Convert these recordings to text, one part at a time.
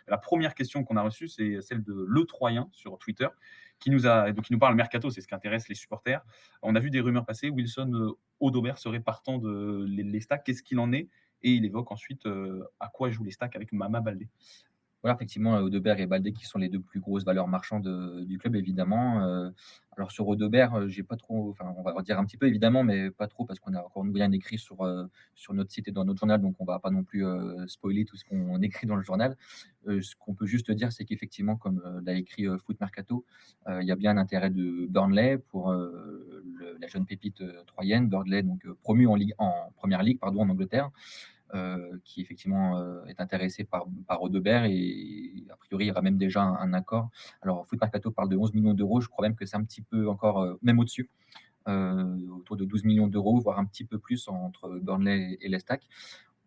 La première question qu'on a reçue, c'est celle de Le Troyen sur Twitter, qui nous parle mercato, c'est ce qui intéresse les supporters. On a vu des rumeurs passer, Wilson, Odobert serait partant de l'Estac. Qu'est-ce qu'il en est? Et il évoque ensuite, à quoi jouent l'Estac avec Mama Baldé. Voilà, effectivement, Audebert et Baldé qui sont les 2 plus grosses valeurs marchandes, du club évidemment, alors sur Audebert, j'ai pas trop enfin, on va en dire un petit peu évidemment, mais pas trop parce qu'on a encore rien écrit sur notre site et dans notre journal, donc on va pas non plus, spoiler tout ce qu'on écrit dans le journal. Ce qu'on peut juste dire, c'est qu'effectivement, comme, l'a écrit, Foot Mercato, il y a bien un intérêt de Burnley pour, la jeune pépite, troyenne. Burnley donc, promu en Première Ligue pardon, en Angleterre, qui effectivement, est intéressé par Audebert et a priori, il y aura même déjà un accord. Alors Foot Mercato parle de 11 millions d'euros, je crois même que c'est un petit peu encore, même au-dessus, autour de 12 millions d'euros, voire un petit peu plus entre Burnley et l'Estac.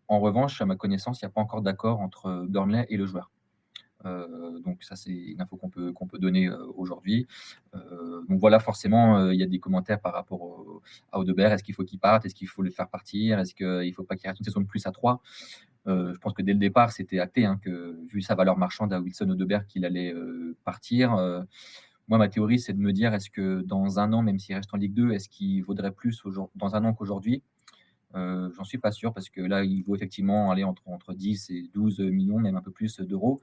En revanche, à ma connaissance, il n'y a pas encore d'accord entre Burnley et le joueur. Donc ça, c'est une info qu'on peut donner, aujourd'hui. Donc voilà, forcément, il y a des commentaires par rapport à Audebert. Est-ce qu'il faut qu'il parte? Est-ce qu'il faut le faire partir? Est-ce qu'il ne faut pas qu'il reste une saison de plus à 3? Je pense que dès le départ, c'était acté, hein, que vu sa valeur marchande à Wilson Audebert, qu'il allait, partir. Moi, ma théorie, c'est de me dire: «Est-ce que dans un an, même s'il reste en Ligue 2, est-ce qu'il vaudrait plus dans un an qu'aujourd'hui?» J'en suis pas sûr parce que là, il vaut effectivement aller entre 10 et 12 millions, même un peu plus d'euros.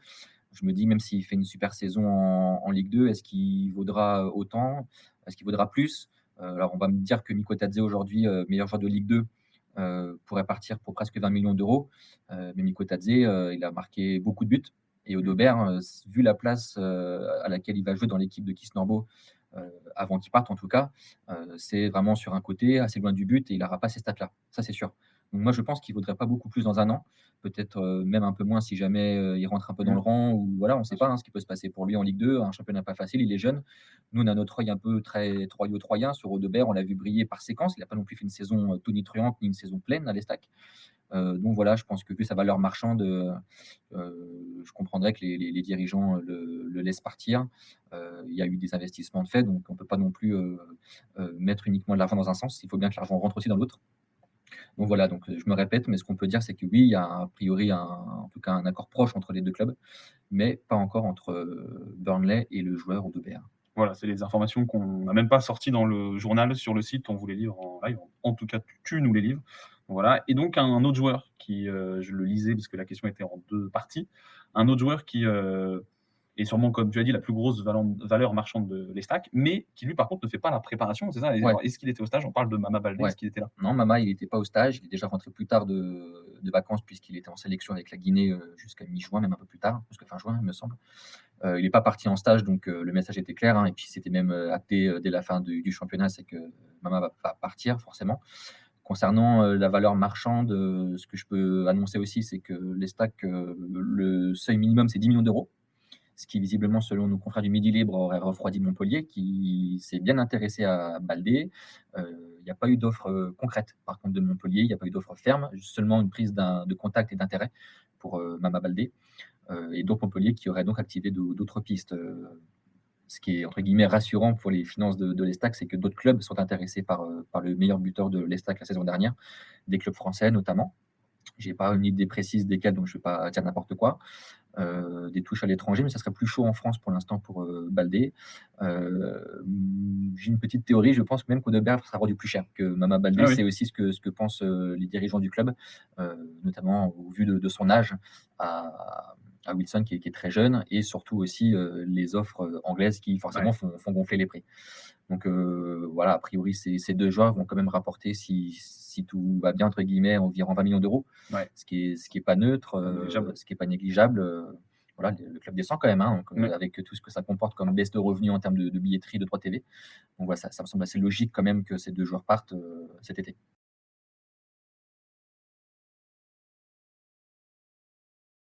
Je me dis, même s'il fait une super saison en Ligue 2, est-ce qu'il vaudra autant? Est-ce qu'il vaudra plus? Alors on va me dire que Nico Tadze aujourd'hui, meilleur joueur de Ligue 2, pourrait partir pour presque 20 millions d'euros. Mais Nico Tadze, il a marqué beaucoup de buts et Audobert, vu la place, à laquelle il va jouer dans l'équipe de Kisnorbo, avant qu'il parte en tout cas, c'est vraiment sur un côté, assez loin du but et il n'aura pas ces stats-là. Ça, c'est sûr. Donc moi, je pense qu'il ne vaudrait pas beaucoup plus dans un an. Peut-être, même un peu moins si jamais, il rentre un peu dans le Mmh, rang ou voilà, on ne bien sait pas, sûr. hein, ce qui peut se passer pour lui en Ligue 2, un championnat pas facile, il est jeune. Nous, on a notre œil un peu très troyen sur Audebert, on l'a vu briller par séquence. Il n'a pas non plus fait une saison, tonitruante ni une saison pleine à l'Estac. Donc voilà, je pense que vu sa valeur marchande, je comprendrais que les dirigeants, le laissent partir. Il y a eu des investissements de fait, donc on ne peut pas non plus, mettre uniquement de l'argent dans un sens. Il faut bien que l'argent rentre aussi dans l'autre. Donc voilà, donc je me répète, mais ce qu'on peut dire, c'est que oui, il y a a priori en tout cas un accord proche entre les 2 clubs, mais pas encore entre, Burnley et le joueur Audebert. Voilà, c'est les informations qu'on n'a même pas sorties dans le journal, sur le site. On vous les livre en live. En tout cas, tu nous les livres. Voilà, et donc un autre joueur qui, je le lisais parce que la question était en 2 parties. Un autre joueur qui, est sûrement, comme tu as dit, la plus grosse valeur marchande de l'Estac, mais qui lui, par contre, ne fait pas la préparation, c'est ça? Et Ouais. alors, est-ce qu'il était au stage? On parle de Mama Baldé, Ouais. est-ce qu'il était là? Non, Mama, il était pas au stage, il est déjà rentré plus tard de vacances puisqu'il était en sélection avec la Guinée, jusqu'à mi-juin, même un peu plus tard, jusqu'à fin juin, il me semble. Il est pas parti en stage donc le message était clair, hein et puis c'était même, acté, dès la fin du championnat, c'est que Mama va partir forcément. Concernant, la valeur marchande, ce que je peux annoncer aussi, c'est que les stacks, le seuil minimum, c'est 10 millions d'euros, ce qui visiblement, selon nos confrères du Midi Libre, aurait refroidi Montpellier, qui s'est bien intéressé à Baldé. Il n'y a pas eu d'offre, concrète, par contre, de Montpellier. Il n'y a pas eu d'offre ferme, juste seulement une prise de contact et d'intérêt pour, Mama Baldé, et donc Montpellier qui aurait donc activé d'autres pistes, ce qui est entre guillemets «rassurant» pour les finances de l'Estac, c'est que d'autres clubs sont intéressés par le meilleur buteur de l'Estac la saison dernière, des clubs français notamment. J'ai pas une idée précise desquels, donc je ne vais pas dire n'importe quoi. Des touches à l'étranger, mais ça serait plus chaud en France pour l'instant pour, Baldé. J'ai une petite théorie, je pense même qu'Audebert sera vendu plus cher que Mama Ah Baldé. oui. C'est aussi ce que pensent, les dirigeants du club, notamment au vu de son âge à Wilson qui est très jeune et surtout aussi, les offres, anglaises qui forcément Ouais. font gonfler les prix. Donc voilà, a priori ces 2 joueurs vont quand même rapporter si tout va bien entre guillemets environ 20 millions d'euros, Ouais, ce qui est pas neutre, pas négligeable. ce qui est pas négligeable, voilà, le club descend quand même, hein, donc Ouais. avec tout ce que ça comporte comme baisse de revenus en termes de billetterie, de droits TV. Donc voilà, ça me semble assez logique quand même que ces 2 joueurs partent, cet été.